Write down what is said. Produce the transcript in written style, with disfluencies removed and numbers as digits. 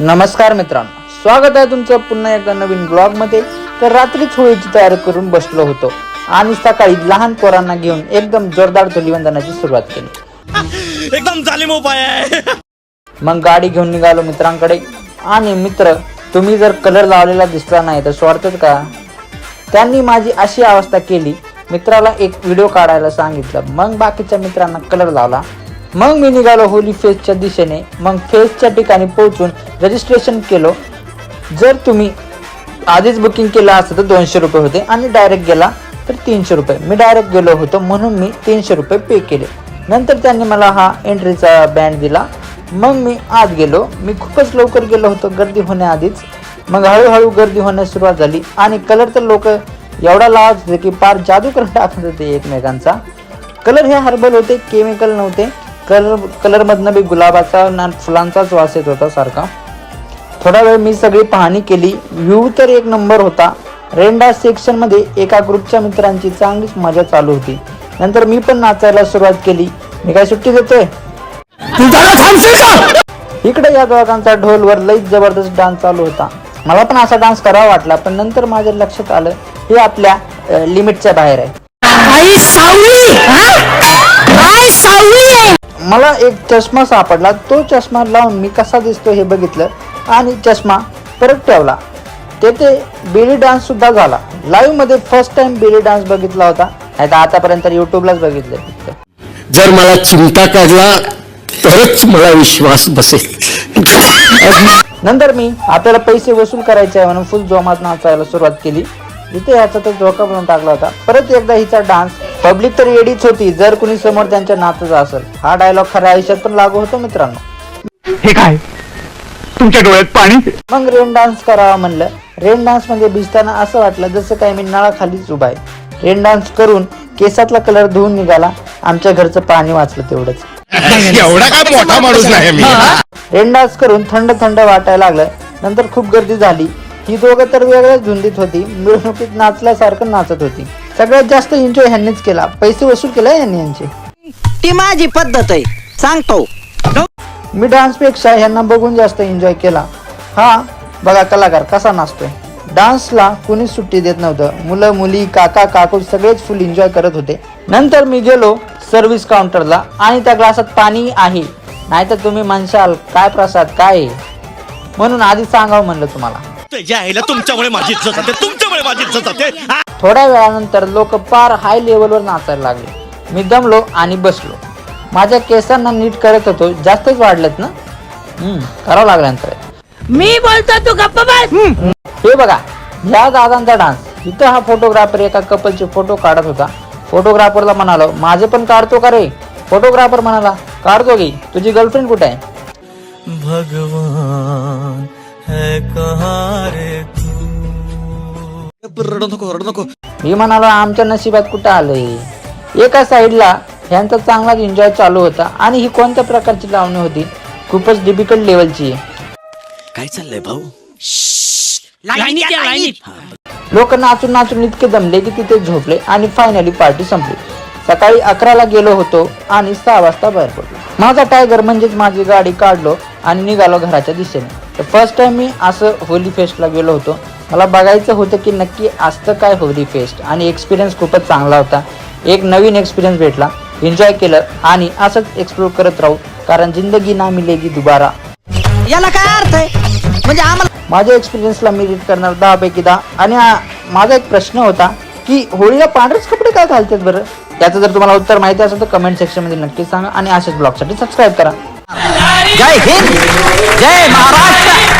नमस्कार मित्रांनो, स्वागत आहे तुमचं पुन्हा एकदा नवीन ब्लॉग मध्ये। तर रात्रीच होळीची तयारी करून बसलो होतो आणि सकाळी लहान पोरांना घेऊन एकदम जोरदार धुलीवंदनाची सुरुवात केली। एकदम जालिम उपाय आहे। मग गाडी घेऊन निघालो मित्रांकडे आणि मित्र, तुम्ही जर कलर लावलेला दिसला नाही तर सोडतात का? त्यांनी माझी अशी अवस्था केली। मित्राला एक व्हिडिओ काढायला सांगितलं, मग बाकीच्या मित्रांना कलर लावला। मग मी निघालो होली फेस्टच्या दिशेने। मग फेस्टच्या ठिकाणी पोहोचून रजिस्ट्रेशन केलं। जर तुम्ही आधीच बुकिंग केलं असतं तर 200 रुपये होते आणि डायरेक्ट गेला तर 300 रुपये। मी डायरेक्ट गेलो होतो म्हणून मी 300 रुपये पे केले। नंतर त्यांनी मला हा एंट्रीचा बँड दिला। मग मी आत गेलो। मी खूपच लवकर गेलो होतो गर्दी होण्याआधीच। मग हळूहळू गर्दी होण्यास सुरुवात झाली आणि कलर तर लोक एवढा लावत होते की पार जादू करून टाकत होते एकमेकांचा। कलर हे हर्बल होते, केमिकल नव्हते। कलर मधनं बी गुलाबाचा ना फुलांचाच वास येत होता सारखा। थोडा वेळ मी सगळी पाहणी केली। व्ह्यू तर एक नंबर होता। रेन डान्स सेक्शन मध्ये एका ग्रुपच्या मित्रांची चांगलीच मजा चालू होती। नंतर मी पण नाचायला सुरुवात केली। मी काय सुट्टी देतोय? इकडे या दोघांचा ढोलवर लईच जबरदस्त डान्स चालू होता। मला पण असा डान्स करावा वाटला, पण नंतर माझ्या लक्षात आलं हे आपल्या लिमिटच्या बाहेर आहे। मला एक चष्मा सापडला। तो चष्मा लावून मी कसा दिसतो हे बघितलं आणि चष्मा परत ठेवला। तेथे बेली डान्स सुद्धा झाला। लाईव्ह मध्ये फर्स्ट टाइम बेली डान्स बघितला होता, नाही तर आतापर्यंत युट्यूबलाच बघितलं। जर मला चिमटा काढला तरच मला विश्वास बसेल। नंतर मी आपल्याला पैसे वसूल करायचे आहे म्हणून फुल जोमात नाचायला सुरुवात केली। इथे ह्याचा तर धोका बनवून टाकला होता। परत एकदा हिचा डान्स। पब्लिक तर येडीच होती जर कुणी समोर त्यांच्या नाचत असेल। हा डायलॉग खऱ्या आयुष्यात पण लागू होतो मित्रांनो। हे काय तुमच्या डोळ्यात पाणी? मग रेन डान्स करावा म्हणलं। रेन डान्स मध्ये भिजताना असं वाटलं जसं काय मी नळाखालीच उभा आहे। रेन डान्स करून केसातला कलर धुवून निघाला। आमच्या घरचं पाणी वाचलं तेवढंच। एवढा काय मोठा माणूस नाही मी। रेन डान्स करून थंड थंड वाटायला लागलं। नंतर खूप गर्दी झाली। ही दोघं तर वेगळ्याच धुंदीत होती, मिरवणुकीत नाचल्यासारखं नाचत होती। सगळ्यात जास्त एन्जॉय ह्यांनीच केला। पैसे वसूल केला यांनी यांचे। ती माझी पद्धत आहे, सांगतो। मी डान्स पेक्षा ह्यांना बघून जास्त एन्जॉय केला। हा बघा कलाकार कसा नाचतोय। डान्सला कुणीच सुट्टी देत नव्हतं। मुलं मुली काका काकू सगळेच फुल एन्जॉय करत होते। नंतर मी गेलो सर्व्हिस काउंटरला आणि त्या ग्लासात पाणी आहे, नाहीतर तुम्ही म्हणशाल काय प्रसाद काय, म्हणून आधी सांगावं म्हणलं तुम्हाला। तुमच्यामुळे माझी इज्जत जाते, तुमच्यामुळे माझी इज्जत जाते। थोड्या वेळानंतर लोक पार हाय लेवलवर नाचायला लागले। मी दमलो आणि बसलो। माझ्या केसांना नीट करत होतो। जास्तच वाढलेत ना, करावं लागल्यानंतर मी बोलतो तू गप्प बस। हे बघा ह्या दादांचा डान्स। इथं हा फोटोग्राफर एका कपलचे फोटो काढत होता। फोटोग्राफरला म्हणालो माझे पण काढतो का रे? फोटोग्राफर म्हणाला काढतो की, तुझी गर्लफ्रेंड कुठे आहे? भगवान है कहाँ रे तू? रडू नको। मी म्हणालो आमच्या नशिबात कुठं आलंय। एका साईडला ह्यांचा चांगलाच एन्जॉय चालू होता आणि ही कोणत्या प्रकारची लावणी होती, खूपच डिफिकल्ट लेवलची। काय चाललंय भाऊ? लोक नाचून नाचून इतके दमले की तिथे झोपले आणि फायनली पार्टी संपली। सकाळी 11ला गेलो होतो आणि 6 वाजता बाहेर पडलो। माझा टायगर म्हणजेच माझी गाडी काढलो आणि निघालो घराच्या दिशेने। तर फर्स्ट टाइम मी असं होली फेस्टला गेलो होतो। मला बघायचं होतं की नक्की असतं काय होली फेस्ट, आणि एक्सपिरियन्स खूपच चांगला होता। एक नवीन एक्सपिरियन्स भेटला, एन्जॉय केलं आणि असंच एक्सप्लोर करत राहू, कारण जिंदगी ना मिलेगी दुबारा। याला काय अर्थ आहे? म्हणजे आम्हाला माझ्या एक्सपिरियन्सला मी रेट करणार 10 पैकी 10। आणि माझा एक प्रश्न होता की होळीला पांढरेच कपडे काय घालतात बरं? त्याचं जर तुम्हाला उत्तर माहिती असेल तर कमेंट सेक्शन मध्ये नक्की सांगा आणि अशाच ब्लॉगसाठी सबस्क्राईब करा। जय हिंद, जय महाराष्ट्र।